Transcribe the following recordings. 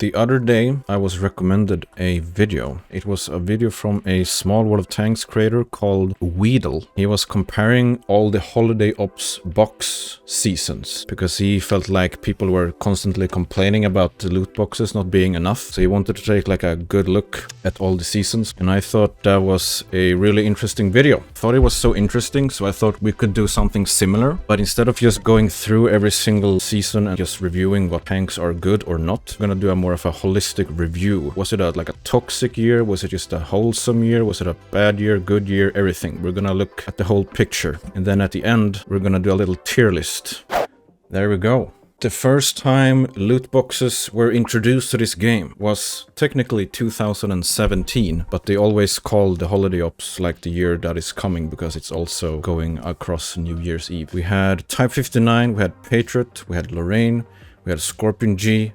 the other day I was recommended a video. It was a video from a small World of Tanks creator called Weedle. He was comparing all the Holiday Ops box seasons because he felt like people were constantly complaining about the loot boxes not being enough. So he wanted to take like a good look at all the seasons, and I thought that was a really interesting video. I thought it was so interesting, so I thought we could do something similar, but instead of just going through every single season and just reviewing what tanks are good or not, we're gonna do a more of a holistic review. Was it like a toxic year? Was it just a wholesome year? Was it a bad year, good year, everything? We're gonna look at the whole picture, and then at the end we're gonna do a little tier list. There we go. The first time loot boxes were introduced to this game was technically 2017, but they always call the Holiday Ops like the year that is coming because it's also going across New Year's Eve. We had Type 59, we had Patriot, we had Lorraine, we had Scorpion G,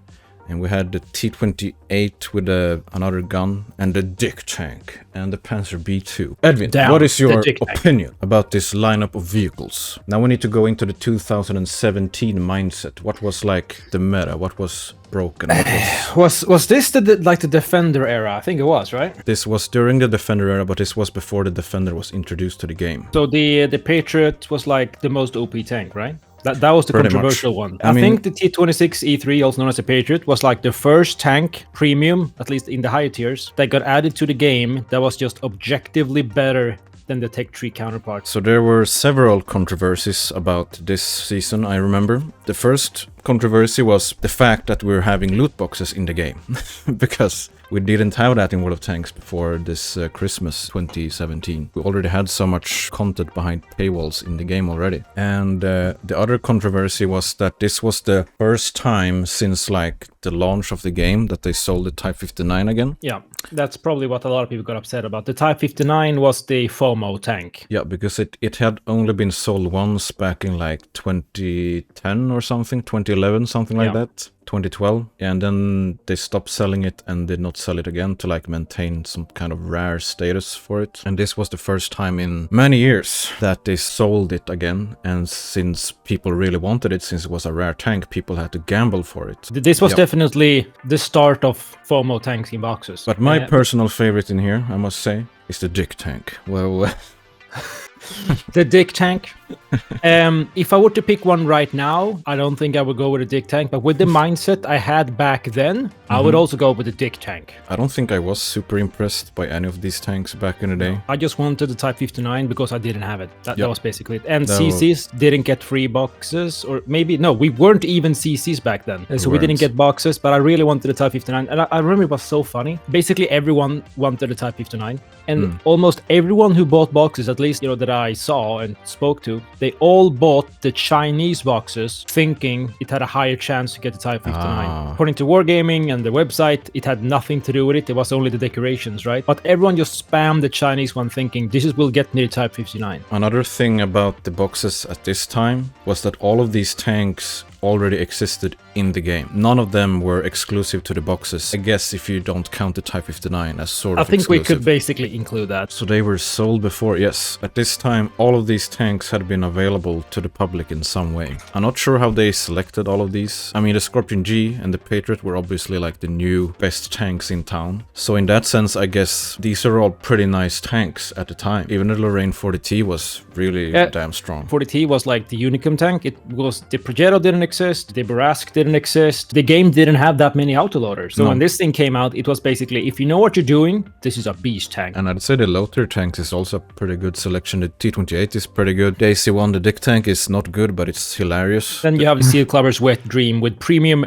and we had the T-28 with another gun, and the Dick Tank, and the Panzer B2. Edwin, what is your opinion about this lineup of vehicles? Now we need to go into the 2017 mindset. What was like the meta? What was broken? What was this the Defender era? I think it was, right? This was during the Defender era, but this was before the Defender was introduced to the game. So the Patriot was like the most OP tank, right? That was the pretty controversial one. I think the T-26E3, also known as the Patriot, was like the first tank premium, at least in the higher tiers, that got added to the game that was just objectively better than the Tech 3 counterpart. So there were several controversies about this season, I remember. The first controversy was the fact that we're having loot boxes in the game, because we didn't have that in World of Tanks before this Christmas 2017. We already had so much content behind paywalls in the game already. And the other controversy was that this was the first time since like the launch of the game that they sold the Type 59 again. Yeah, that's probably what a lot of people got upset about. The Type 59 was the FOMO tank. Yeah, because it had only been sold once back in like 2010 or something, 2011, something like that. 2012, and then they stopped selling it and did not sell it again to like maintain some kind of rare status for it. And this was the first time in many years that they sold it again, and since people really wanted it, since it was a rare tank, people had to gamble for it. This was definitely the start of FOMO tanks in boxes. But my personal favorite in here, I must say, is the Dick Tank. Well... The Dick Tank. If I were to pick one right now, I don't think I would go with a Dick Tank, but with the mindset I had back then, I would also go with the Dick Tank. I don't think I was super impressed by any of these tanks back in the day. I just wanted the Type 59 because I didn't have it. That was basically it. And CCs didn't get free boxes, or maybe, no, we weren't even CCs back then. So we didn't get boxes, but I really wanted the Type 59. And I remember it was so funny. Basically, everyone wanted the Type 59. And almost everyone who bought boxes, at least, that I saw and spoke to, they all bought the Chinese boxes thinking it had a higher chance to get the Type 59. According to Wargaming and the website, it had nothing to do with it. It was only the decorations, right? But everyone just spammed the Chinese one thinking this will get me the Type 59. Another thing about the boxes at this time was that all of these tanks already existed in the game. None of them were exclusive to the boxes. I guess if you don't count the Type 59 as sort of I think exclusive. We could basically include that. So they were sold before, yes. At this time, all of these tanks had been available to the public in some way. I'm not sure how they selected all of these. I mean, the Scorpion G and the Patriot were obviously like the new best tanks in town. So in that sense, I guess these are all pretty nice tanks at the time. Even the Lorraine 40T was really damn strong. 40T was like the Unicum tank. It was the Progetto didn't exist, the Barask didn't exist. The game didn't have that many autoloaders. So when this thing came out, it was basically, if you know what you're doing, this is a beast tank. And I'd say the low tier tanks is also a pretty good selection. The T-28 is pretty good. The AC-1, the Dick Tank, is not good, but it's hilarious. Then you have the Steel Clubber's Wet Dream with premium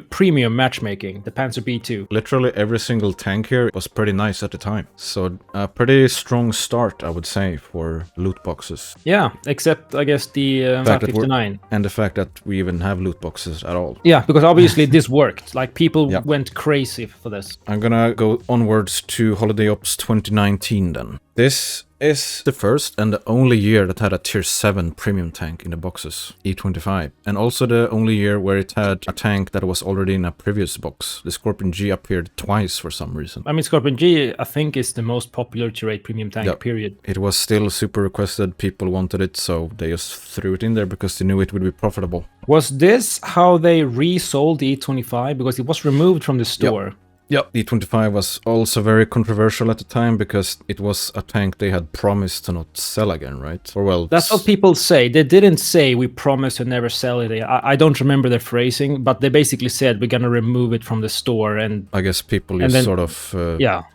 matchmaking, the Panzer B2. Literally every single tank here was pretty nice at the time. So a pretty strong start, I would say, for loot boxes. Yeah, except I guess the Type 59. And the fact that we even have loot boxes at all. Yeah, because obviously this worked. Like people went crazy for this. I'm gonna go onwards to Holiday Ops 2019 then. This is the first and the only year that had a tier 7 premium tank in the boxes, E25. And also the only year where it had a tank that was already in a previous box. The Scorpion G appeared twice for some reason. I mean, Scorpion G, I think, is the most popular tier 8 premium tank, period. It was still super requested, people wanted it, so they just threw it in there because they knew it would be profitable. Was this how they resold the E25? Because it was removed from the store. Yep, E25 was also very controversial at the time because it was a tank they had promised to not sell again, right? Or well, that's what people say. They didn't say we promise to never sell it. I don't remember their phrasing, but they basically said we're gonna remove it from the store. And I guess people just then, sort of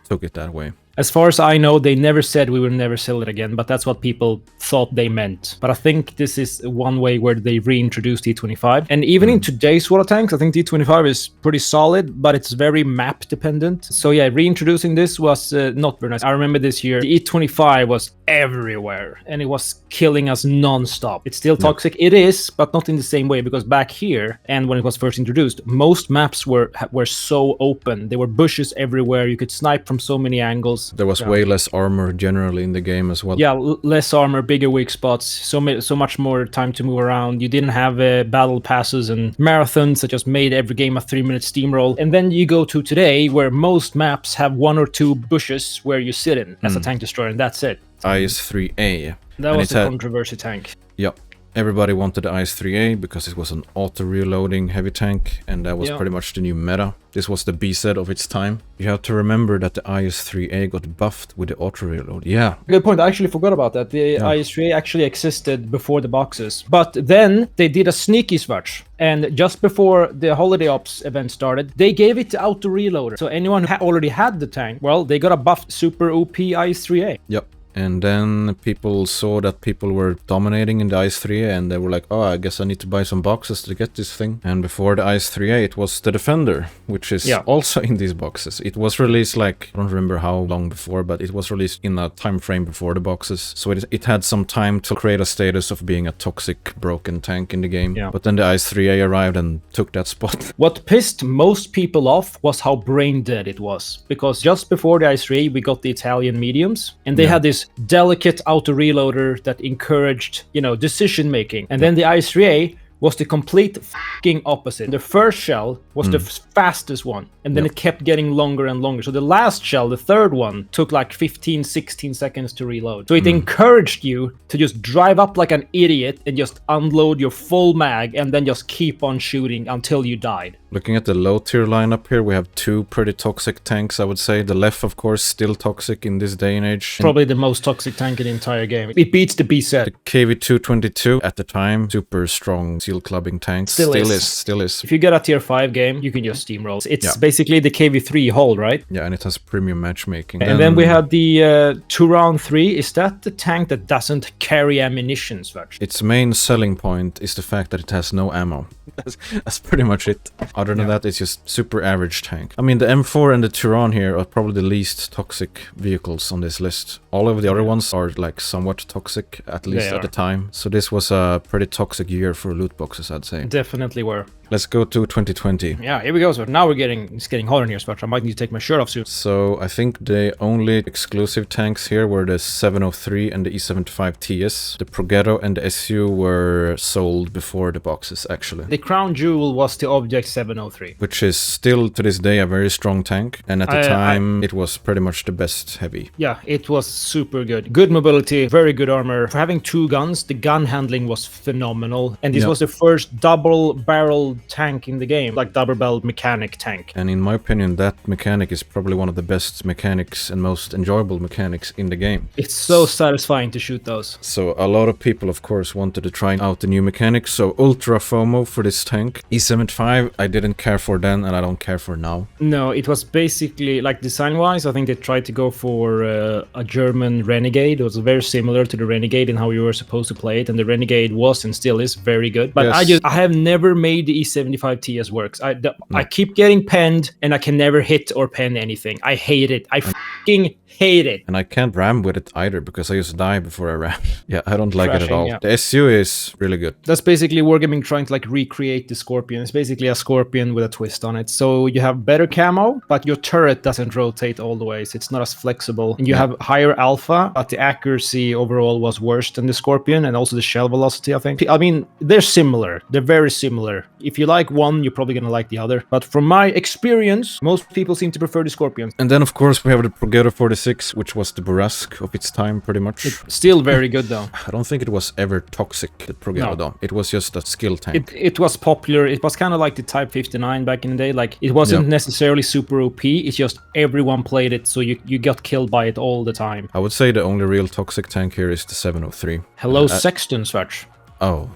took it that way. As far as I know, they never said we will never sell it again, but that's what people thought they meant. But I think this is one way where they reintroduced D25. And even in today's World of Tanks, I think D25 is pretty solid, but it's very map dependent. So yeah, reintroducing this was not very nice. I remember this year, the E25 was everywhere and it was killing us non-stop. It's still toxic. It is, but not in the same way, because back here, and when it was first introduced, most maps were so open. There were bushes everywhere. You could snipe from so many angles. There was way less armor generally in the game as well. Yeah, less armor, bigger weak spots, so much more time to move around. You didn't have battle passes and marathons that just made every game a 3-minute steamroll. And then you go to today, where most maps have 1 or 2 bushes where you sit in as a tank destroyer, and that's it. IS-3A. That was a controversy tank. Yep. Everybody wanted the IS-3A because it was an auto-reloading heavy tank, and that was pretty much the new meta. This was the B-set of its time. You have to remember that the IS-3A got buffed with the auto-reload. Yeah. Good point. I actually forgot about that. The IS-3A actually existed before the boxes. But then they did a sneaky switch. And just before the Holiday Ops event started, they gave it to auto-reloader. So anyone who already had the tank, well, they got a buffed super OP IS-3A. Yep. And then people saw that people were dominating in the IS-3A, and they were like, oh, I guess I need to buy some boxes to get this thing. And before the IS-3A, it was the Defender, which is also in these boxes. It was released like, I don't remember how long before, but it was released in a time frame before the boxes. So it had some time to create a status of being a toxic, broken tank in the game. Yeah. But then the IS-3A arrived and took that spot. What pissed most people off was how brain dead it was. Because just before the IS-3A, we got the Italian mediums, and they had this delicate auto reloader that encouraged, decision making. And then the IS-3A was the complete fucking opposite. The first shell was the fastest one, and then it kept getting longer and longer. So the last shell, the third one, took like 15, 16 seconds to reload. So it encouraged you to just drive up like an idiot and just unload your full mag and then just keep on shooting until you died. Looking at the low tier lineup here, we have 2 pretty toxic tanks, I would say. The Left, of course, still toxic in this day and age. Probably the most toxic tank in the entire game. It beats the B-set. The KV-222 at the time, super strong seal clubbing tank. Still is. If you get a tier 5 game, you can just steamroll. It's basically the KV-3 hull, right? Yeah, and it has premium matchmaking. And then we have the Turan 3. Is that the tank that doesn't carry ammunition, Svart? Its main selling point is the fact that it has no ammo. That's pretty much it. Other than that, it's just super average tank. I mean, the M4 and the Turan here are probably the least toxic vehicles on this list. All of the other ones are like somewhat toxic, at least at the time. So this was a pretty toxic year for loot boxes, I'd say. Definitely were. Let's go to 2020. Yeah, here we go. So now it's getting hotter in here, Spectre. I might need to take my shirt off soon. So I think the only exclusive tanks here were the 703 and the E75 TS. The Progetto and the SU were sold before the boxes, actually. The crown jewel was the Object 703. Which is still, to this day, a very strong tank. And at the time, it was pretty much the best heavy. Yeah, it was super good. Good mobility, very good armor. For having 2 guns, the gun handling was phenomenal. And this was the first double-barrel tank in the game, like double-barrel mechanic tank. And in my opinion, that mechanic is probably one of the best mechanics and most enjoyable mechanics in the game. It's so satisfying to shoot those. So a lot of people, of course, wanted to try out the new mechanics. So Ultra FOMO for this tank. E75, I didn't care for then, and I don't care for now. No, it was basically, like design-wise, I think they tried to go for a German Renegade. It was very similar to the Renegade in how you were supposed to play it, and the Renegade was and still is very good. But I have never made the E75 TS works. I keep getting penned, and I can never hit or pen anything. I hate it. I fucking hate it. And I can't ram with it either, because I just die before I ram. Yeah, I don't like it at all. Yeah. The SU is really good. That's basically Wargaming trying to like recreate the Scorpion. It's basically a Scorpion with a twist on it. So you have better camo, but your turret doesn't rotate all the way. So it's not as flexible. And you have higher alpha, but the accuracy overall was worse than the Scorpion, and also the shell velocity, I think. I mean, they're similar. They're very similar. If you like one, you're probably gonna like the other. But from my experience, most people seem to prefer the Scorpion. And then, of course, we have the Progetto 46 46, which was the Burrasque of its time, pretty much. It's still very good, though. I don't think it was ever toxic, the Progerodon. It was just a skill tank. It was popular. It was kind of like the Type 59 back in the day. Like, it wasn't necessarily super OP. It's just everyone played it, so you got killed by it all the time. I would say the only real toxic tank here is the 703. Hello, Sexton, Swatch. Oh,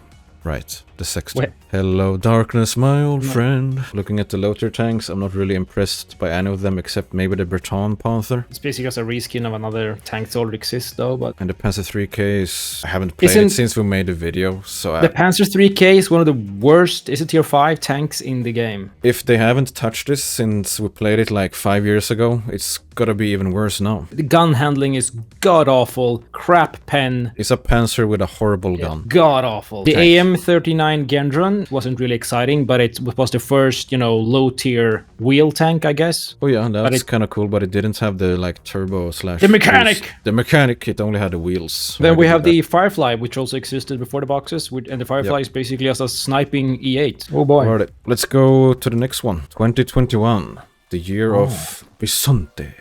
right. The Sexton. Hello, darkness, my old friend. Looking at the low tier tanks, I'm not really impressed by any of them except maybe the Breton Panther. It's basically just a reskin of another tank that already exists, though. But and the Panzer 3K is... I haven't played it since we made the video, so... The Panzer 3K is one of the worst, is it tier 5 tanks in the game? If they haven't touched this since we played it like 5 years ago, it's gotta be even worse now. The gun handling is god-awful. Crap pen. It's a Panzer with a horrible gun. God-awful. The AM39 Gendron wasn't really exciting, but it was the first, low-tier wheel tank, I guess. Oh yeah, that's kind of cool, but it didn't have the, like, turbo slash... The mechanic! Wheels. The mechanic, it only had the wheels. Then we have the Firefly, which also existed before the boxes, and the Firefly is basically just a sniping E8. Oh boy. Alright, let's go to the next one. 2021, the year of Bisonte.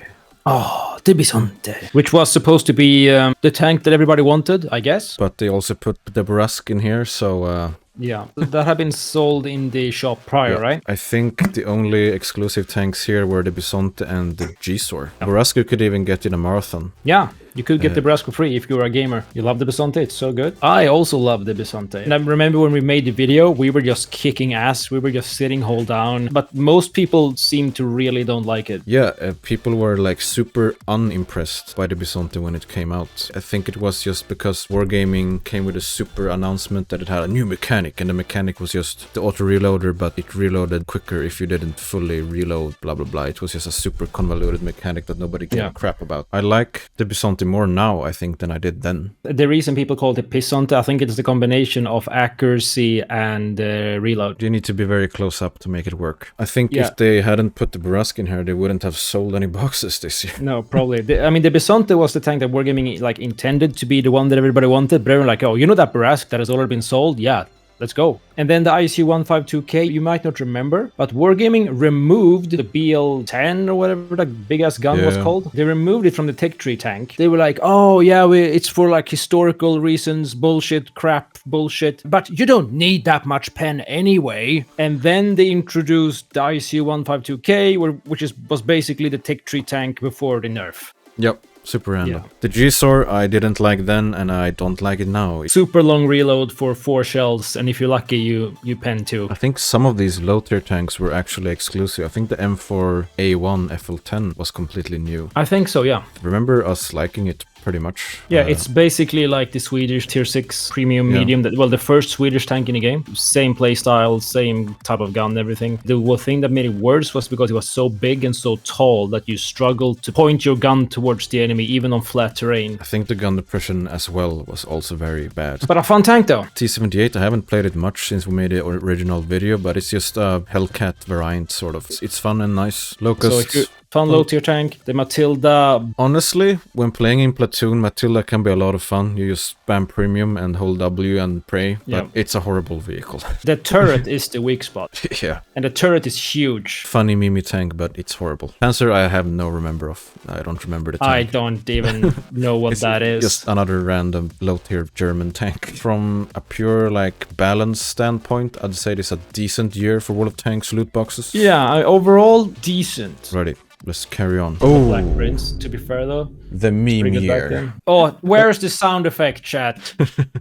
Oh, the Bisonte. Which was supposed to be the tank that everybody wanted, I guess. But they also put the Burrasque in here, so... Yeah, that had been sold in the shop prior, right? I think the only exclusive tanks here were the Bisonte and the G-Sor. Burrasque you could even get in a marathon. Yeah, you could get the Burrasque for free if you were a gamer. You love the Bisonte, it's so good. I also love the Bisonte. And I remember when we made the video, we were just kicking ass. We were just sitting hold down. But most people seem to really don't like it. Yeah, people were like super unimpressed by the Bisonte when it came out. I think it was just because Wargaming came with a super announcement that it had a new mechanic. And the mechanic was just the auto reloader, but it reloaded quicker if you didn't fully reload, blah blah blah. It was just a super convoluted mechanic that nobody gave a crap about. I like the Bisonte more now, I think, than I did then. The reason people call it Bisonte, I think it's the combination of accuracy and reload. You need to be very close up to make it work. I think if they hadn't put the Burrasque in here, they wouldn't have sold any boxes this year. No, probably. The Bisonte was the tank that Wargaming intended to be the one that everybody wanted, but they were like, oh, that Burrasque that has already been sold? Yeah. Let's go. And then the ICU-152K, you might not remember, but Wargaming removed the BL-10 or whatever that big-ass gun was called. They removed it from the tech tree tank. They were like, oh yeah, it's for like historical reasons, bullshit, crap, bullshit. But you don't need that much pen anyway. And then they introduced the ICU-152K, which was basically the tech tree tank before the nerf. Yep. Super random. Yeah. The G-Sor I didn't like then, and I don't like it now. Super long reload for 4 shells, and if you're lucky, you pen 2. I think some of these low-tier tanks were actually exclusive. I think the M4A1 FL10 was completely new. I think so, yeah. Remember us liking it pretty much. Yeah, it's basically like the Swedish tier 6 premium medium, the first Swedish tank in the game. Same playstyle, same type of gun, everything. The one thing that made it worse was because it was so big and so tall that you struggled to point your gun towards the enemy, even on flat terrain. I think the gun depression as well was also very bad. But a fun tank though. T-78, I haven't played it much since we made the original video, but it's just a Hellcat variant, sort of. It's fun and nice. Locust. So fun low-tier tank. The Matilda. Honestly, when playing in Platoon, Matilda can be a lot of fun. You just spam premium and hold W and pray, but it's a horrible vehicle. The turret is the weak spot. Yeah. And the turret is huge. Funny Mimi tank, but it's horrible. Panzer, I have no remember of. I don't remember the tank. I don't even know what that is. Just another random low-tier German tank. From a pure, balance standpoint, I'd say this is a decent year for World of Tanks loot boxes. Yeah, overall, decent. Ready. Let's carry on. Oh, Black Prince, to be fair though. The meme year. Oh, where's the sound effect, chat?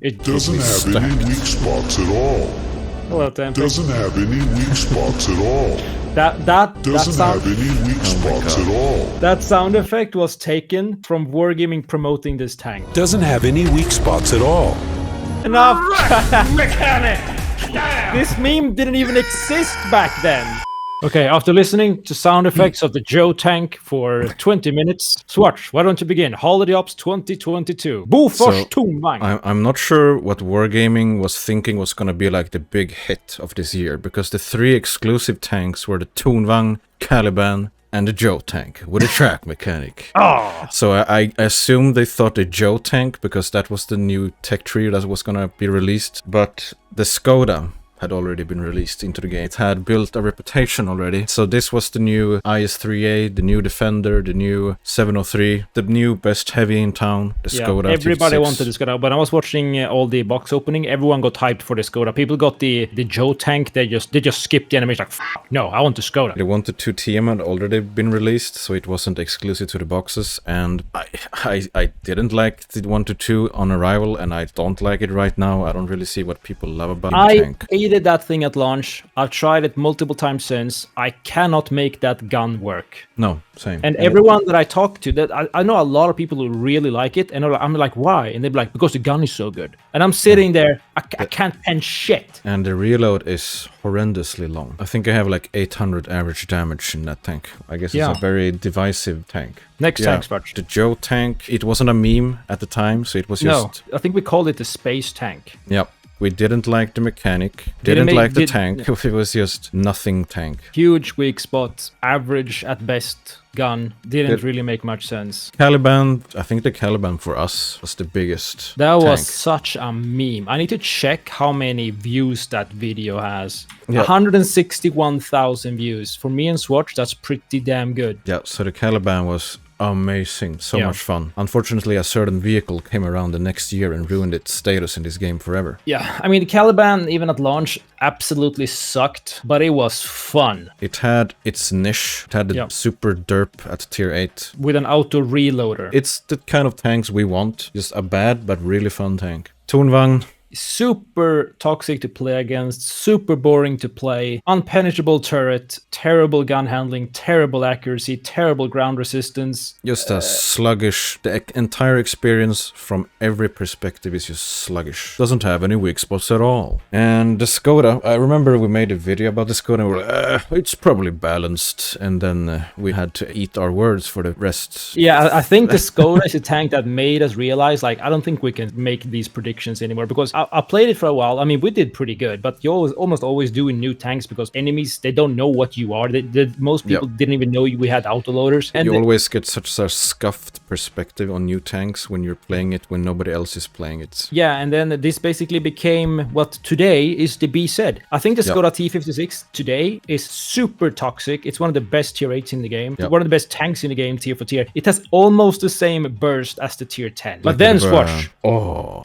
It doesn't have any weak spots at all. Hello, Temple. Doesn't have any weak spots at all. That doesn't have any weak spots at all. That sound effect was taken from Wargaming promoting this tank. Doesn't have any weak spots at all. Enough! Mechanic! This meme didn't even exist back then. Okay, after listening to sound effects of the Joe tank for 20 minutes, Swatch, why don't you begin? Holiday Ops 2022. Bofors Tungvagn. I'm not sure what Wargaming was thinking was going to be like the big hit of this year, because the 3 exclusive tanks were the Tungvagn, Caliban, and the Joe tank with a track mechanic. So I assume they thought the Joe tank, because that was the new tech tree that was going to be released. But the Skoda had already been released into the game. It had built a reputation already. So this was the new IS-3A, the new Defender, the new 703, the new best heavy in town, the Skoda everybody T56. wanted the Skoda. When I was watching all the box opening, everyone got hyped for the Skoda. People got the Joe tank. They just skipped the animation. Like, no, I want the Skoda. The 122TM had already been released, so it wasn't exclusive to the boxes. And I didn't like the 122 on arrival, and I don't like it right now. I don't really see what people love about the tank. I hated that thing at launch. I've tried it multiple times since. I cannot make that gun work. No, same. And everyone that I talk to, that I know a lot of people who really like it, and I'm like, why? And they're like, because the gun is so good. And I'm sitting there, I can't pen shit. And the reload is horrendously long. I think I have like 800 average damage in that tank. I guess it's a very divisive tank. Next tank, Sparch. The Joe tank, it wasn't a meme at the time, so it was just... No, I think we called it the space tank. Yep. We didn't like the mechanic, didn't like the tank. It was just nothing tank. Huge weak spot, average at best gun. Didn't really make much sense. Caliban, I think the Caliban for us was the biggest That tank. was such a meme. I need to check how many views that video has. 161,000 views. For me and Swatch, that's pretty damn good. Yeah, so the Caliban was amazing, so much fun. Unfortunately, a certain vehicle came around the next year and ruined its status in this game forever. Yeah, I mean, the Caliban, even at launch, absolutely sucked, but it was fun. It had its niche. It had the super derp at tier 8. With an auto reloader. It's the kind of tanks we want. Just a bad but really fun tank. Tunvagn. Super toxic to play against, super boring to play, unpenetrable turret, terrible gun handling, terrible accuracy, terrible ground resistance. Just a sluggish, the entire experience from every perspective is just sluggish. Doesn't have any weak spots at all. And the Skoda, I remember we made a video about the Skoda and we were like, it's probably balanced. And then we had to eat our words for the rest. Yeah, I think the Skoda is a tank that made us realize, like, I don't think we can make these predictions anymore because I played it for a while. I mean, we did pretty good, but you almost always do in new tanks because enemies, they don't know what you are. Most people didn't even know we had autoloaders. And you always get such a scuffed perspective on new tanks when you're playing it when nobody else is playing it. Yeah, and then this basically became what today is the B said. I think the Skoda T56 today is super toxic. It's one of the best tier 8s in the game. One of the best tanks in the game, tier for tier. It has almost the same burst as the tier 10. But then, Swatch,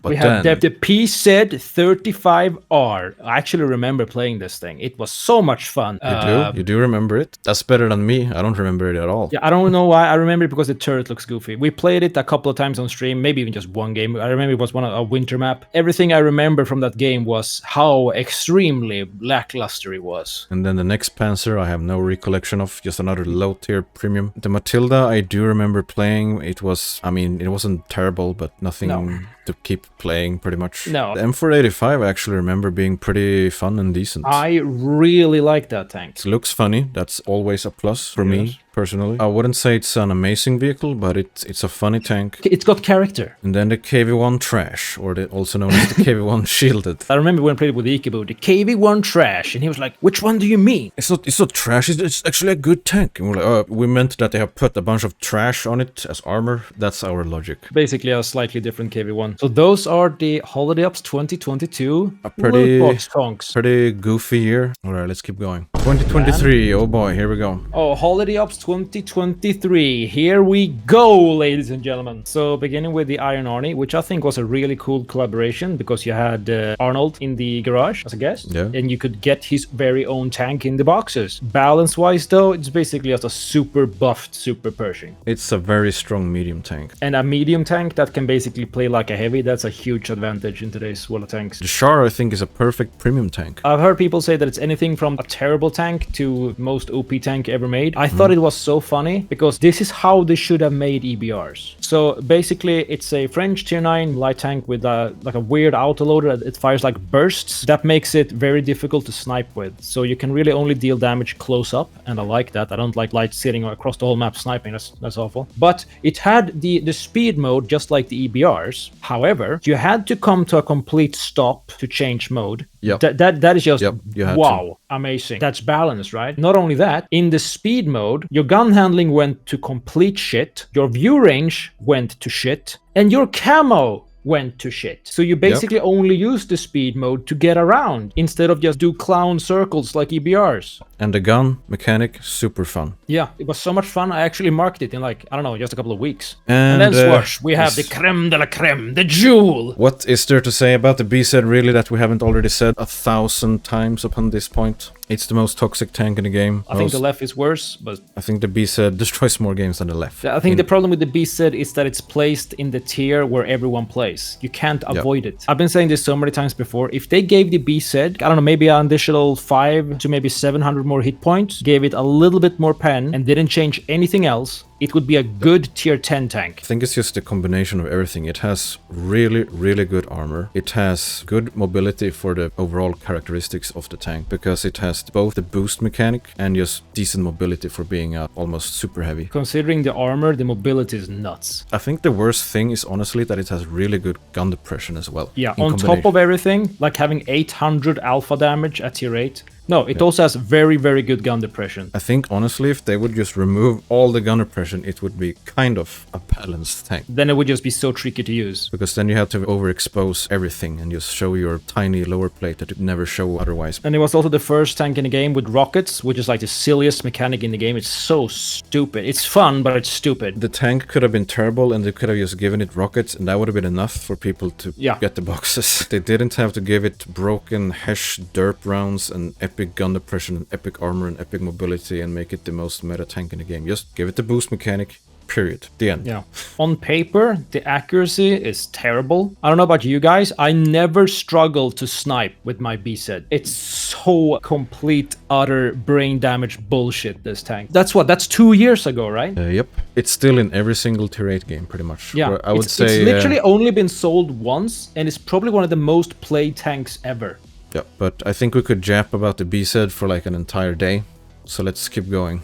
we have the P said 35R. I actually remember playing this thing. It was so much fun. You do remember it? That's better than me. I don't remember it at all. Yeah, I don't know why. I remember it because the turret looks goofy. We played it a couple of times on stream, maybe even just one game. I remember it was a winter map. Everything I remember from that game was how extremely lackluster it was. And then the next Panzer I have no recollection of, just another low tier premium. The Matilda I do remember playing. It was, I mean, it wasn't terrible, but nothing to keep playing pretty much. No. The M485 I actually remember being pretty fun and decent. I really like that tank. It looks funny. That's always a plus for me. Personally, I wouldn't say it's an amazing vehicle, but it's a funny tank. It's got character. And then the KV-1 Trash, or also known as the KV-1 Shielded. I remember when I played it with Ikibu, the KV-1 Trash, and he was like, "Which one do you mean?" It's not trash. It's actually a good tank. And we're like, oh, we meant that they have put a bunch of trash on it as armor. That's our logic. Basically, a slightly different KV-1. So those are the Holiday Ops 2022. A pretty box tonks. Pretty goofy year. All right, let's keep going. 2023. Oh boy, here we go. Oh, Holiday Ops 2023. Here we go, ladies and gentlemen. So beginning with the Iron Arnie, which I think was a really cool collaboration because you had Arnold in the garage as a guest, and you could get his very own tank in the boxes. Balance-wise, though, it's basically just a super buffed Super Pershing. It's a very strong medium tank. And a medium tank that can basically play like a heavy, that's a huge advantage in today's world of tanks. The Char, I think, is a perfect premium tank. I've heard people say that it's anything from a terrible tank to most OP tank ever made. I thought it was so funny because this is how they should have made EBRs. So basically, it's a French tier 9 light tank with like a weird autoloader. It fires like bursts. That makes it very difficult to snipe with. So you can really only deal damage close up, and I like that. I don't like light sitting across the whole map sniping. That's awful. But it had the speed mode just like the EBRs. However, you had to come to a complete stop to change mode. Yep. That is just wow, amazing. That's balanced, right? Not only that, in the speed mode, your gun handling went to complete shit, your view range went to shit, and your camo went to shit. So you basically only use the speed mode to get around instead of just do clown circles like EBRs. And the gun mechanic, super fun. Yeah, it was so much fun. I actually marked it in like, I don't know, just a couple of weeks. And then Swash, we have the creme de la creme, the jewel. What is there to say about the BZ really that we haven't already said 1,000 times upon this point? It's the most toxic tank in the game. I think the left is worse, but... I think the BZ destroys more games than the left. I think the problem with the BZ is that it's placed in the tier where everyone plays. You can't avoid it. I've been saying this so many times before. If they gave the BZ, I don't know, maybe an additional 5 to maybe 700 more hit points, gave it a little bit more pen, and didn't change anything else, it would be a good tier 10 tank. I think it's just the combination of everything. It has really, really good armor. It has good mobility for the overall characteristics of the tank, because it has both the boost mechanic and just decent mobility for being almost super heavy. Considering the armor, the mobility is nuts. I think the worst thing is honestly that it has really good gun depression as well. Yeah, on top of everything, like having 800 alpha damage at tier 8. No, it also has very, very good gun depression. I think, honestly, if they would just remove all the gun depression, it would be kind of a balanced tank. Then it would just be so tricky to use. Because then you have to overexpose everything and just show your tiny lower plate that you'd never show otherwise. And it was also the first tank in the game with rockets, which is like the silliest mechanic in the game. It's so stupid. It's fun, but it's stupid. The tank could have been terrible and they could have just given it rockets and that would have been enough for people to get the boxes. They didn't have to give it broken Hesh derp rounds and epic gun depression and epic armor and epic mobility and make it the most meta tank in the game. Just give it the boost mechanic. Period. The end. Yeah. On paper, the accuracy is terrible. I don't know about you guys. I never struggle to snipe with my BZ. It's so complete, utter brain damage bullshit, this tank. That's 2 years ago, right? Yep. It's still in every single tier 8 game, pretty much. Yeah. I would say... It's literally only been sold once, and it's probably one of the most played tanks ever. Yeah, but I think we could jap about the BZ for like an entire day. So let's keep going.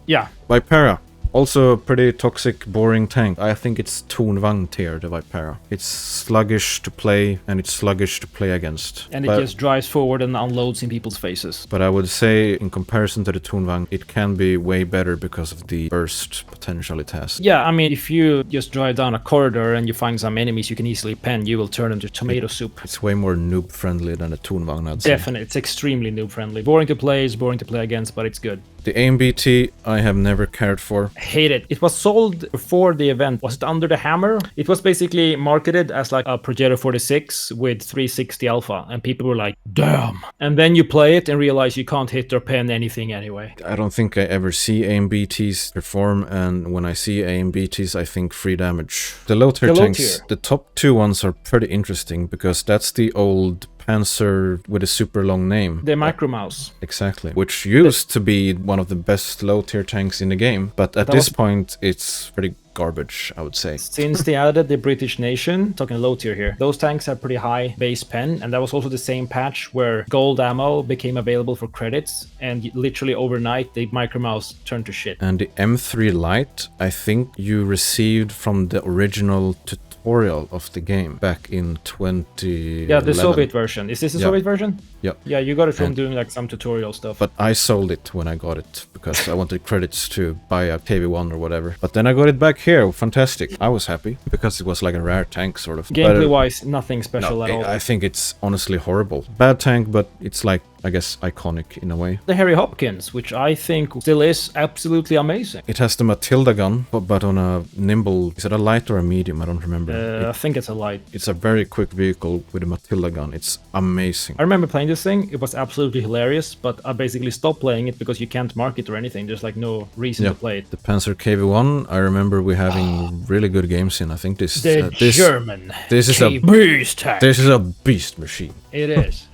Yeah. Vipera. Also a pretty toxic, boring tank. I think it's Tunvang tier, the Vipera. It's sluggish to play, and it's sluggish to play against. And it just drives forward and unloads in people's faces. But I would say, in comparison to the Tunvang, it can be way better because of the burst potential it has. Yeah, I mean, if you just drive down a corridor and you find some enemies you can easily pen, you will turn them to tomato soup. It's way more noob-friendly than the Tunvang, I'd say. Definitely, it's extremely noob-friendly. Boring to play, it's boring to play against, but it's good. The AMBT, I have never cared for. Hate it. It was sold before the event. Was it under the hammer? It was basically marketed as like a Progetto 46 with 360 alpha, and people were like, damn. And then you play it and realize you can't hit or pen anything anyway. I don't think I ever see AMBTs perform, and when I see AMBTs, I think free damage. The low tier tanks, the top 2 ones are pretty interesting, because that's the old Panzer with a super long name. The Micro Mouse. Exactly. Which used to be one of the best low tier tanks in the game, but at this point it's pretty garbage, I would say. Since they added the British Nation, talking low tier here, those tanks have pretty high base pen, and that was also the same patch where gold ammo became available for credits, and literally overnight the Micro Mouse turned to shit. And the M3 Lite, I think you received from the original tutorial of the game back in 2011. Yeah, the Soviet version. Is this the Soviet version? Yeah. Yeah, you got it from doing like some tutorial stuff. But I sold it when I got it because I wanted credits to buy a KV1 or whatever. But then I got it back here. Fantastic. I was happy because it was like a rare tank sort of. Gameplay-wise, nothing special at all. I think it's honestly horrible. Bad tank, but it's like, I guess, iconic in a way. The Harry Hopkins, which I think still is absolutely amazing. It has the Matilda gun, but on a nimble... Is it a light or a medium? I don't remember. I think it's a light. It's a very quick vehicle with a Matilda gun. It's amazing. I remember playing this thing. It was absolutely hilarious, but I basically stopped playing it because you can't mark it or anything. There's like no reason to play it. The Panzer KV1, I remember we having really good games in. I think this... German this is a beast tank. This is a beast machine. It is.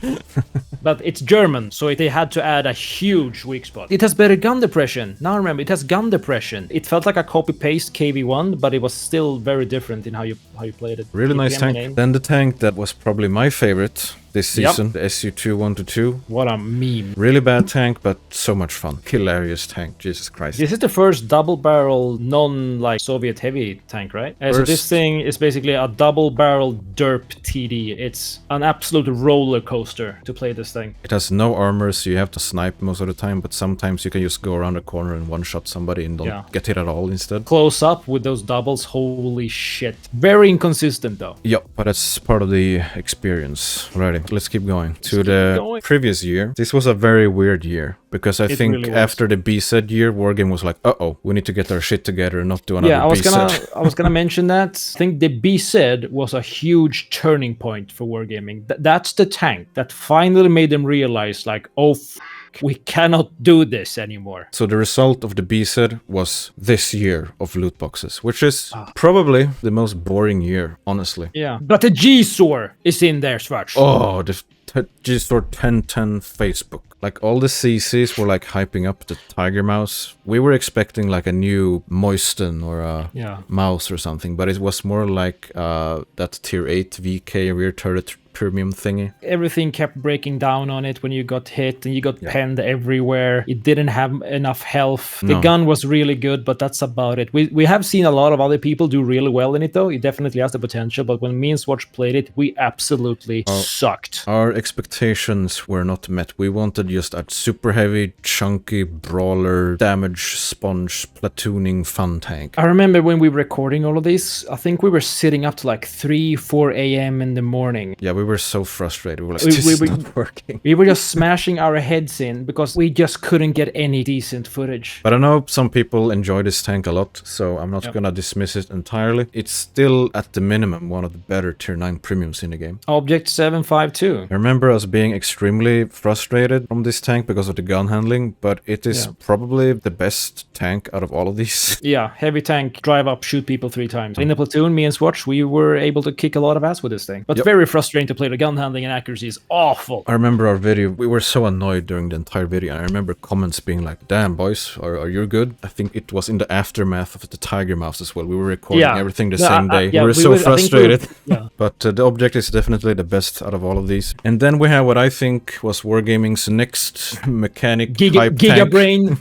But it's German, so they had to add a huge weak spot. It has better gun depression. Now remember, it has gun depression. It felt like a copy-paste KV1, but it was still very different in how you played it. Really nice tank. Then the tank that was probably my favorite this season, the SU-2-122. What a meme. Really bad tank, but so much fun. Hilarious tank, Jesus Christ. This is the first double-barrel, non-Soviet heavy tank, right? So this thing is basically a double-barrel derp TD. It's an absolute roller coaster to play this thing. It has no armor, so you have to snipe most of the time, but sometimes you can just go around the corner and one-shot somebody and don't get hit at all instead. Close up with those doubles, holy shit. Very inconsistent though. Yep, but that's part of the experience. Alrighty, let's keep going. To the previous year. This was a very weird year, because I think really after the B-Set year, Wargame was like, uh-oh, we need to get our shit together and not do another B-Set. I was gonna mention that. I think the B-Set was a huge turning point for Wargaming. That's the tank that finally made them realize, like, oh, we cannot do this anymore. So the result of the B-Set was this year of loot boxes, which is probably the most boring year, honestly. Yeah, but the G-Sor is in there, Swatch. Oh, the G-Sor 1010 Facebook. Like, all the CCs were like hyping up the Tiger Mouse. We were expecting like a new Moisten or a mouse or something, but it was more like that tier 8 VK rear turret premium thingy. Everything kept breaking down on it when you got hit, and you got penned everywhere. It didn't have enough health. The gun was really good, but that's about it. We have seen a lot of other people do really well in it though. It definitely has the potential, but when me and Swatch played it, we absolutely sucked. Our expectations were not met. We wanted just a super heavy, chunky, brawler, damage sponge, platooning fun tank. I remember when we were recording all of this, I think we were sitting up to like 3-4 a.m. in the morning. Yeah, we were so frustrated. We were like, this is not working. We were just smashing our heads in because we just couldn't get any decent footage. But I know some people enjoy this tank a lot, so I'm not gonna dismiss it entirely. It's still, at the minimum, one of the better tier 9 premiums in the game. Object 752. I remember us being extremely frustrated from this tank because of the gun handling, but it is probably the best tank out of all of these. Yeah, heavy tank, drive up, shoot people 3 times. In the platoon, me and Swatch, we were able to kick a lot of ass with this thing. But very frustrating to play. The gun handling and accuracy is awful. I remember our video, we were so annoyed during the entire video. I remember comments being like, damn boys, are you good? I think it was in the aftermath of the Tiger Mouse as well. We were recording everything the same day. We were so frustrated. But the object is definitely the best out of all of these. And then we have what I think was Wargaming's next mechanic hype Gigabrain.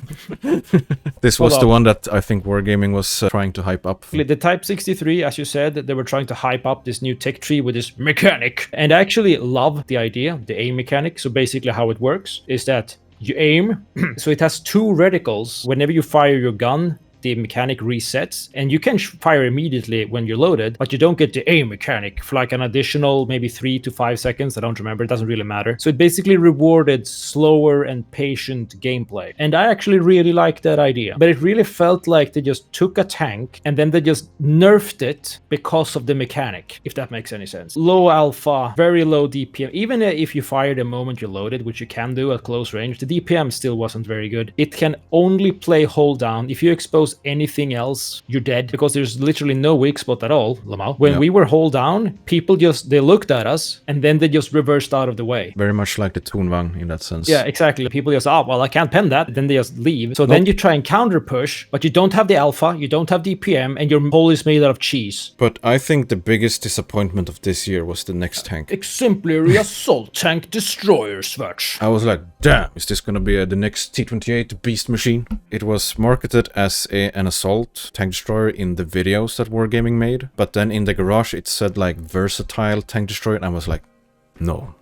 This was the one that I think Wargaming was trying to hype up. The Type 63, as you said, they were trying to hype up this new tech tree with this mechanic. And I actually love the idea, the aim mechanic. So basically how it works is that you aim, so it has 2 reticles. Whenever you fire your gun, the mechanic resets, and you can fire immediately when you're loaded, but you don't get the aim mechanic for like an additional maybe 3 to 5 seconds. I don't remember, it doesn't really matter. So it basically rewarded slower and patient gameplay, and I actually really liked that idea. But it really felt like they just took a tank and then they just nerfed it because of the mechanic, if that makes any sense. Low alpha, very low DPM. Even if you fire the moment you loaded, which you can do at close range, the DPM still wasn't very good. It can only play hold down. If you expose anything else, you're dead, because there's literally no weak spot at all, Lamau. When we were hold down, people they looked at us and then they just reversed out of the way. Very much like the Tunvang in that sense. Yeah, exactly. People just, well, I can't pen that. Then they just leave. So then you try and counter push, but you don't have the alpha, you don't have DPM, and your hole is made out of cheese. But I think the biggest disappointment of this year was the next tank. Exemplary Assault Tank Destroyer Swatch. I was like, damn, is this gonna be the next T-28 beast machine? It was marketed as an assault tank destroyer in the videos that Wargaming made, but then in the garage it said like versatile tank destroyer, and I was like, no.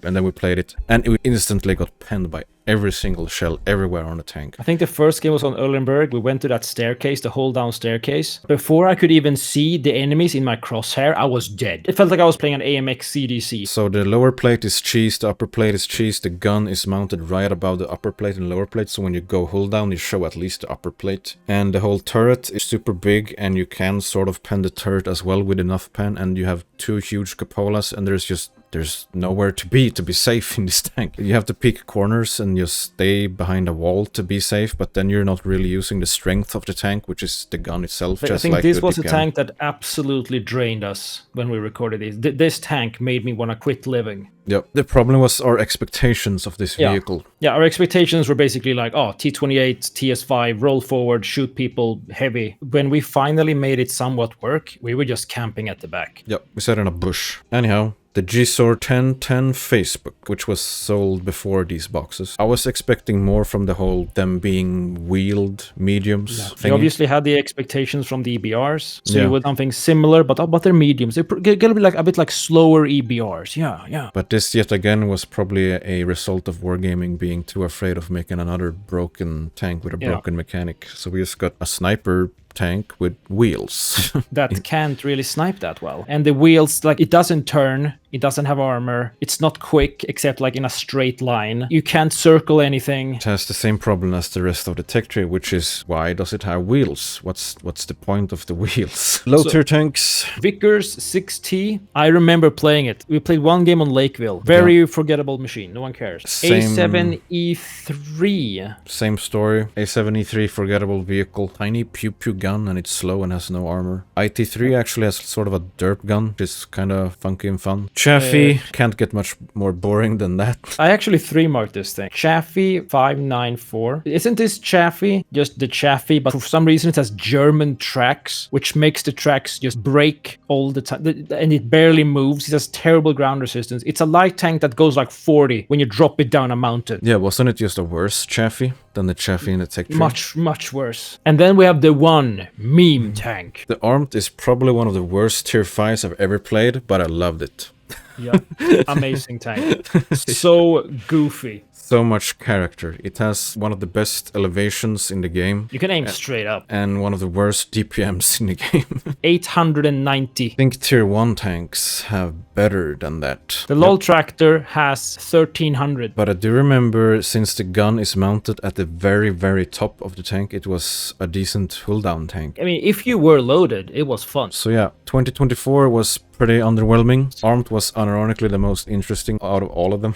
And then we played it, and it instantly got penned by every single shell everywhere on the tank. I think the first game was on Erlenberg. We went to that staircase, the hold down staircase. Before I could even see the enemies in my crosshair, I was dead. It felt like I was playing an AMX CDC. So the lower plate is cheese, the upper plate is cheese, the gun is mounted right above the upper plate and lower plate, so when you go hold down you show at least the upper plate. And the whole turret is super big, and you can sort of pen the turret as well with enough pen, and you have 2 huge cupolas, and there's nowhere to be safe in this tank. You have to pick corners and just stay behind a wall to be safe, but then you're not really using the strength of the tank, which is the gun itself. I think this was a tank that absolutely drained us when we recorded this. This tank made me want to quit living. Yeah, the problem was our expectations of this vehicle. Yeah, our expectations were basically like, T-28, TS5, roll forward, shoot people, heavy. When we finally made it somewhat work, we were just camping at the back. Yeah, we sat in a bush. Anyhow, The GSOR 1010 Facebook, which was sold before these boxes. I was expecting more from the whole them being wheeled mediums. They obviously had the expectations from the EBRs, so you would something similar, but they're mediums. They're gonna be like a bit like slower EBRs. Yeah. But this yet again was probably a result of Wargaming being too afraid of making another broken tank with a broken mechanic. So we just got a sniper tank with wheels that can't really snipe that well, and the wheels, like, it doesn't turn, it doesn't have armor, it's not quick except like in a straight line, you can't circle anything. It has the same problem as the rest of the tech tree, which is, why does it have wheels? What's the point of the wheels? Low tier tanks. Vickers 6T, I remember playing it. We played one game on Lakeville, very forgettable machine, no one cares. A7E3, same story. A7E3, forgettable vehicle, tiny pew pew gun, and it's slow and has no armor. IT3 actually has sort of a derp gun, which is kind of funky and fun. Chaffee, can't get much more boring than that. I actually 3-marked this thing. Chaffee 594. Isn't this Chaffee just the Chaffee, but for some reason it has German tracks, which makes the tracks just break all the time, and it barely moves. It has terrible ground resistance. It's a light tank that goes like 40 when you drop it down a mountain. Yeah, wasn't it just a worse Chaffee than the Chaffee in the tech tree? Much worse. And then we have the one meme tank. The Armed is probably one of the worst tier 5s I've ever played, but I loved it. Yeah, amazing tank. So goofy. So much character. It has one of the best elevations in the game. You can aim straight up. And one of the worst DPMs in the game. 890. I think tier 1 tanks have better than that. The LOL tractor has 1300. But I do remember, since the gun is mounted at the very, very top of the tank, it was a decent hull down tank. I mean, if you were loaded, it was fun. So yeah, 2024 was pretty underwhelming. Armed was unironically the most interesting out of all of them.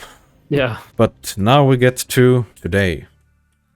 Yeah. But now we get to today,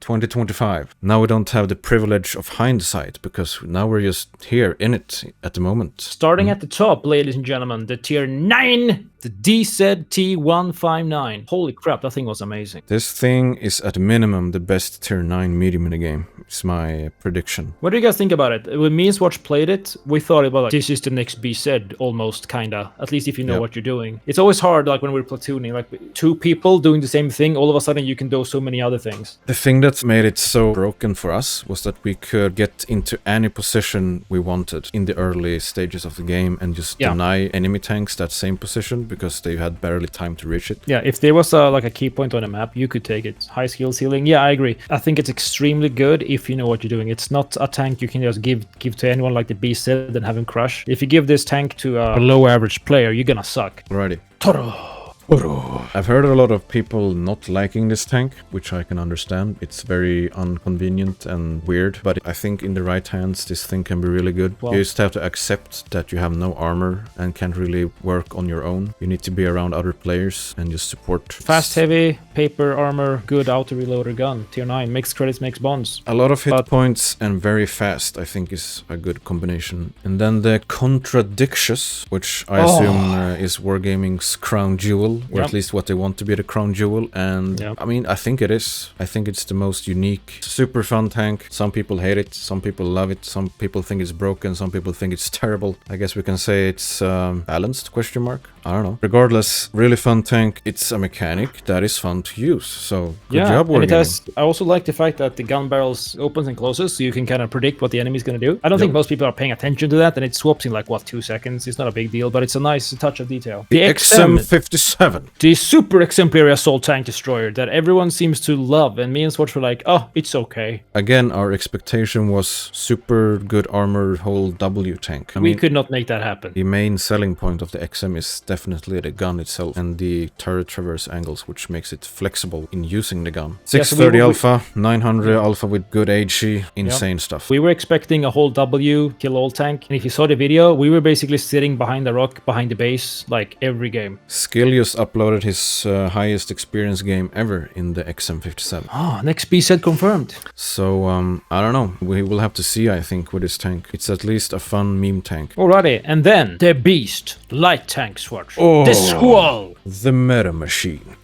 2025. Now we don't have the privilege of hindsight, because now we're just here in it at the moment. Starting at the top, ladies and gentlemen, the tier 9, the DZT159. Holy crap, that thing was amazing. This thing is at minimum the best tier 9 medium in the game. It's my prediction. What do you guys think about it? When me and Swatch played it, we thought about like, this is the next BZ, almost, kinda. At least if you know what you're doing. It's always hard, like when we're platooning, like 2 people doing the same thing, all of a sudden you can do so many other things. The thing that made it so broken for us was that we could get into any position we wanted in the early stages of the game and just deny enemy tanks that same position, because they had barely time to reach it. Yeah, if there was like a key point on a map, you could take it. High skill ceiling, yeah, I agree. I think it's extremely good if you know what you're doing. It's not a tank you can just give to anyone like the BZ and have him crush. If you give this tank to a below average player, you're gonna suck. Alrighty. Toro. I've heard a lot of people not liking this tank, which I can understand. It's very inconvenient and weird, but I think in the right hands this thing can be really good. You just have to accept that you have no armor and can't really work on your own. You need to be around other players and just support. Fast, heavy, paper armor, good auto reloader gun. Tier 9, makes credits, makes bonds. A lot of hit points and very fast, I think, is a good combination. And then the Contradictious, which I assume is Wargaming's crown jewel. Or at least what they want to be the crown jewel, and I mean, I think it is. I think it's the most unique, super fun tank. Some people hate it, some people love it, some people think it's broken, some people think it's terrible. I guess we can say it's balanced, question mark? I don't know. Regardless, really fun tank. It's a mechanic that is fun to use, so good job, Wargaming. And it has, I also like the fact that the gun barrels opens and closes, so you can kind of predict what the enemy's going to do. I don't think most people are paying attention to that, and it swaps in like, what, 2 seconds? It's not a big deal, but it's a nice touch of detail. The XM57. The super exemplary assault tank destroyer that everyone seems to love, and me and Swatch were like, oh, it's okay. Again, our expectation was super good armor whole W tank. We could not make that happen. The main selling point of the XM is definitely the gun itself and the turret traverse angles, which makes it flexible in using the gun. 630 alpha, 900 alpha with good HE, insane stuff. We were expecting a whole W kill all tank, and if you saw the video, we were basically sitting behind the rock, behind the base, like every game. Skill just uploaded his highest experience game ever in the XM57. Next BZ confirmed. So, I don't know. We will have to see, I think, with this tank. It's at least a fun meme tank. Alrighty, and then the beast, light tank Swatch. The Squall. The meta machine.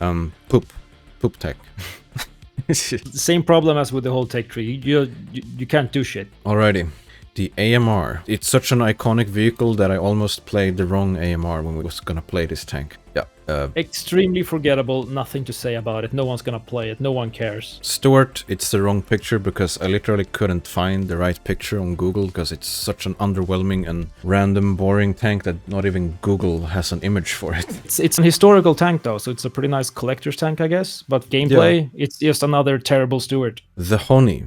Poop tech. Same problem as with the whole tech tree. You can't do shit. Alrighty. The AMR. It's such an iconic vehicle that I almost played the wrong AMR when we was gonna play this tank. Yeah. Extremely forgettable, nothing to say about it. No one's gonna play it, no one cares. Stuart, it's the wrong picture because I literally couldn't find the right picture on Google because it's such an underwhelming and random, boring tank that not even Google has an image for it. It's an historical tank though, so it's a pretty nice collector's tank, I guess. But gameplay, it's just another terrible Stuart. The Honey.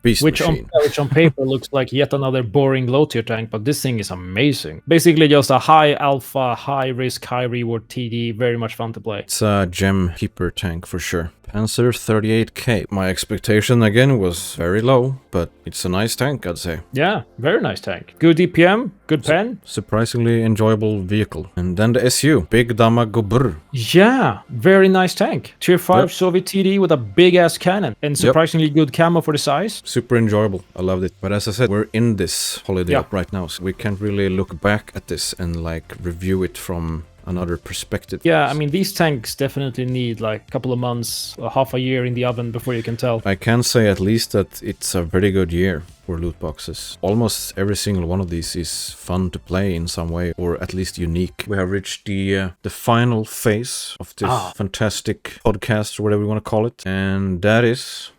Beast which on paper looks like yet another boring low-tier tank, but this thing is amazing. Basically just a high alpha, high risk, high reward TD, very much fun to play. It's a gem keeper tank for sure. Panzer 38K. My expectation again was very low, but it's a nice tank, I'd say. Yeah, very nice tank. Good DPM, good pen. Surprisingly enjoyable vehicle. And then the SU, Big Dama Gobr. Yeah, very nice tank. Tier 5 Soviet TD with a big ass cannon and surprisingly good camo for the size. Super enjoyable. I loved it. But as I said, we're in this holiday up right now, so we can't really look back at this and like review it from another perspective. Yeah, I mean, these tanks definitely need like a couple of months, half a year in the oven before you can tell. I can say at least that it's a very good year for loot boxes. Almost every single one of these is fun to play in some way, or at least unique. We have reached the final phase of this fantastic podcast, or whatever you want to call it, and that is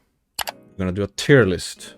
we're gonna do a tier list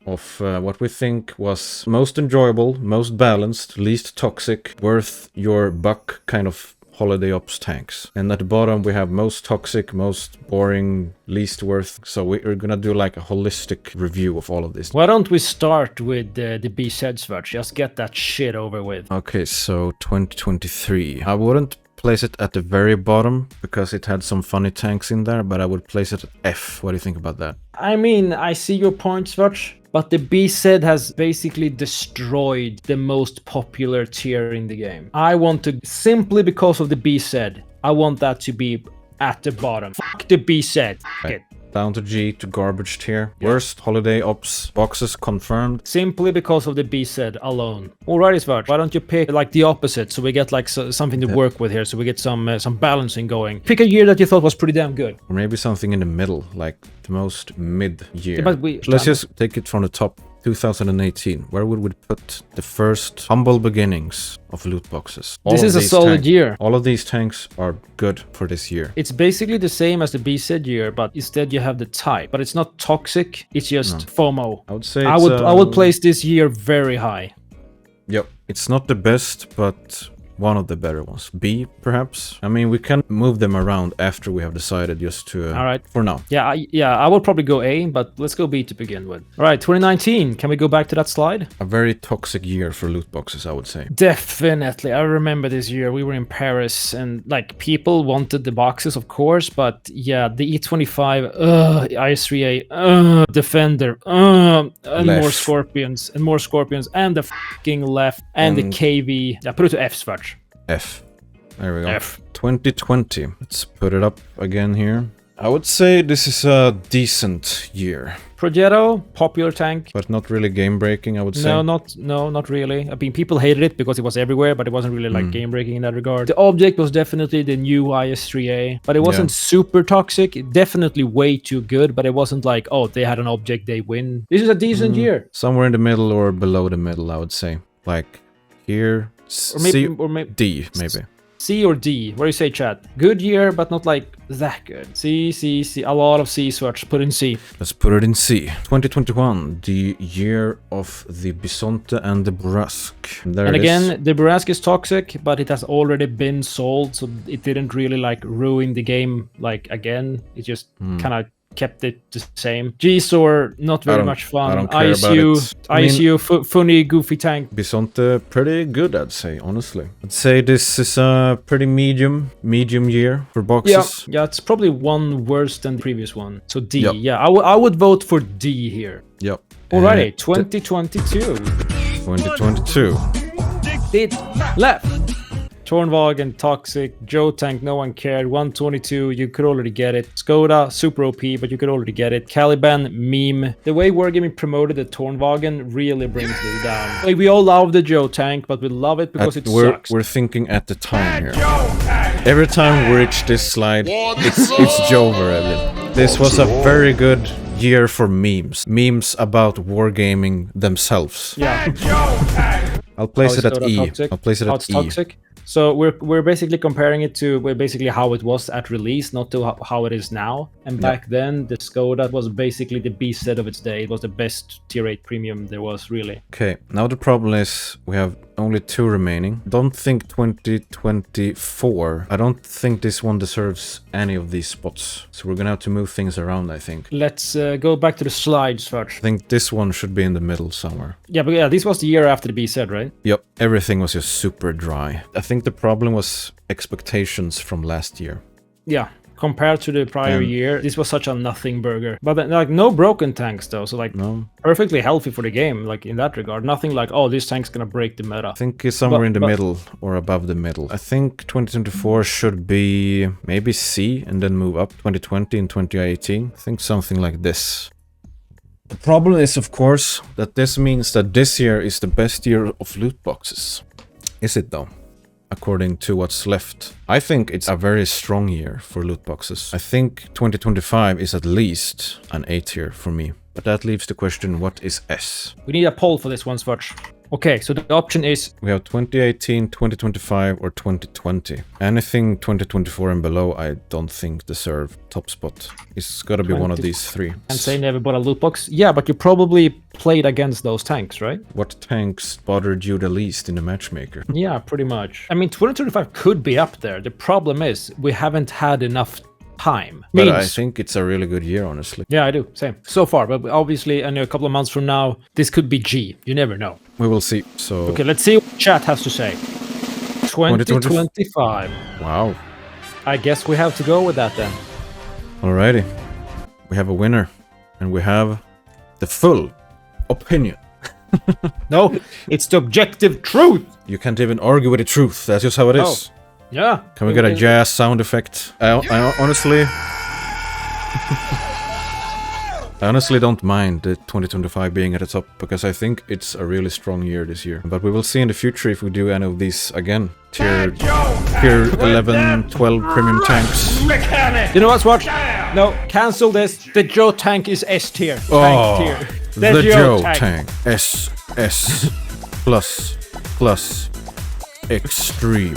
of what we think was most enjoyable, most balanced, least toxic, worth your buck kind of holiday ops tanks. And at the bottom we have most toxic, most boring, least worth. So we're gonna do like a holistic review of all of this. Why don't we start with the BZ Swatch? Just get that shit over with. Okay, so 2023. I wouldn't place it at the very bottom because it had some funny tanks in there, but I would place it at F. What do you think about that? I mean, I see your point, Swatch, but the BZ has basically destroyed the most popular tier in the game. I want to, simply because of the BZ, I want that to be at the bottom. Fuck the BZ. Fuck it. Down to G to garbage tier. Worst holiday ops boxes confirmed. Simply because of the BZ alone. Alrighty, Svart. Why don't you pick like the opposite so we get like something to work with here, so we get some balancing going. Pick a year that you thought was pretty damn good. Or maybe something in the middle, like the most mid year. Yeah, but let's just take it from the top. 2018. Where would we put the first humble beginnings of loot boxes? This is a solid year. All of these tanks are good for this year. It's basically the same as the BZ year, but instead you have the type. But it's not toxic. It's just FOMO. I would say I would place this year very high. Yep. It's not the best, but one of the better ones. B, perhaps. I mean, we can move them around after we have decided, just to... all right. For now. Yeah, I will probably go A, but let's go B to begin with. All right, 2019. Can we go back to that slide? A very toxic year for loot boxes, I would say. Definitely. I remember this year. We were in Paris, and like people wanted the boxes, of course, but yeah, the E25, IS3A, Defender, and more Scorpions, and the fucking left, and the KV. Yeah, put it to F, Swatch. F. There we go. F. 2020. Let's put it up again here. I would say this is a decent year. Progetto, popular tank. But not really game-breaking, I would say. No, not really. I mean, people hated it because it was everywhere, but it wasn't really like game-breaking in that regard. The object was definitely the new IS3A, but it wasn't super toxic. Definitely way too good, but it wasn't like, oh, they had an object, they win. This is a decent year. Somewhere in the middle or below the middle, I would say. Like here, or maybe D, maybe. C or D? What do you say, chat? Good year, but not like that good. C. A lot of C, Swatch. Put in C. Let's put it in C. 2021, the year of the Bisonte and the Brusque. And again, the Brusque is toxic, but it has already been sold, so it didn't really like ruin the game. Like again, it just kind of kept it the same. G-Sor, not very much fun. I don't care ISU, funny, goofy tank. Bisonte, pretty good, I'd say, honestly. I'd say this is a pretty medium year for boxes. Yeah, it's probably one worse than the previous one. So D, yeah, I would vote for D here. Yep. Alrighty, 2022. 2022. Did left. Tornwagen, toxic, Joe tank, no one cared. 122, you could already get it. Skoda, super OP, but you could already get it. Caliban, meme. The way Wargaming promoted the Tornwagen really brings it down. Like, we all love the Joe tank, but we love it because it sucks. We're thinking at the time here. Every time we reach this slide, it's Joe already. This was a very good year for memes. Memes about wargaming themselves. Yeah. I'll place it at E. Toxic? I'll place it How at it's E. toxic. So we're basically comparing it to basically how it was at release, not to how it is now. And back then, the Skoda was basically the B set of its day. It was the best tier 8 premium there was, really. Okay, now the problem is we have only 2 remaining. Don't think 2024. I don't think this one deserves any of these spots. So we're gonna have to move things around, I think. Let's go back to the slides first. I think this one should be in the middle somewhere. Yeah, but yeah, this was the year after the B set, right? Yep, everything was just super dry. I think the problem was expectations from last year. Yeah. Compared to the prior year, this was such a nothing burger. But then, like, no broken tanks though, so like perfectly healthy for the game, like in that regard. Nothing like, oh, this tank's gonna break the meta. I think it's somewhere in the middle or above the middle. I think 2024 should be maybe C and then move up 2020 and 2018. I think something like this. The problem is, of course, that this means that this year is the best year of loot boxes. Is it though? According to what's left. I think it's a very strong year for loot boxes. I think 2025 is at least an A tier for me. But that leaves the question, what is S? We need a poll for this one, Svart. Okay, so the option is... We have 2018, 2025, or 2020. Anything 2024 and below, I don't think deserve top spot. It's gotta be one of these 3. And say never bought a loot box? Yeah, but you probably played against those tanks, right? What tanks bothered you the least in the matchmaker? Yeah, pretty much. I mean, 2025 could be up there. The problem is, we haven't had enough time. But I think it's a really good year, honestly. Yeah, I do. Same. So far, but obviously, I know a couple of months from now, this could be G. You never know. We will see. So okay, let's see what chat has to say. 2025. Wow. I guess we have to go with that then. Alrighty. We have a winner. And we have the full opinion. No, it's the objective truth. You can't even argue with the truth. That's just how it is. Oh. Yeah. Can we get a jazz sound effect? I honestly don't mind the 2025 being at the top, because I think it's a really strong year this year. But we will see in the future if we do any of these again. Tier 11, 12 premium tanks. You know what's what? No, cancel this. The Joe tank is S tier. Oh, tier. the Joe tank. S plus extreme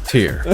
tier.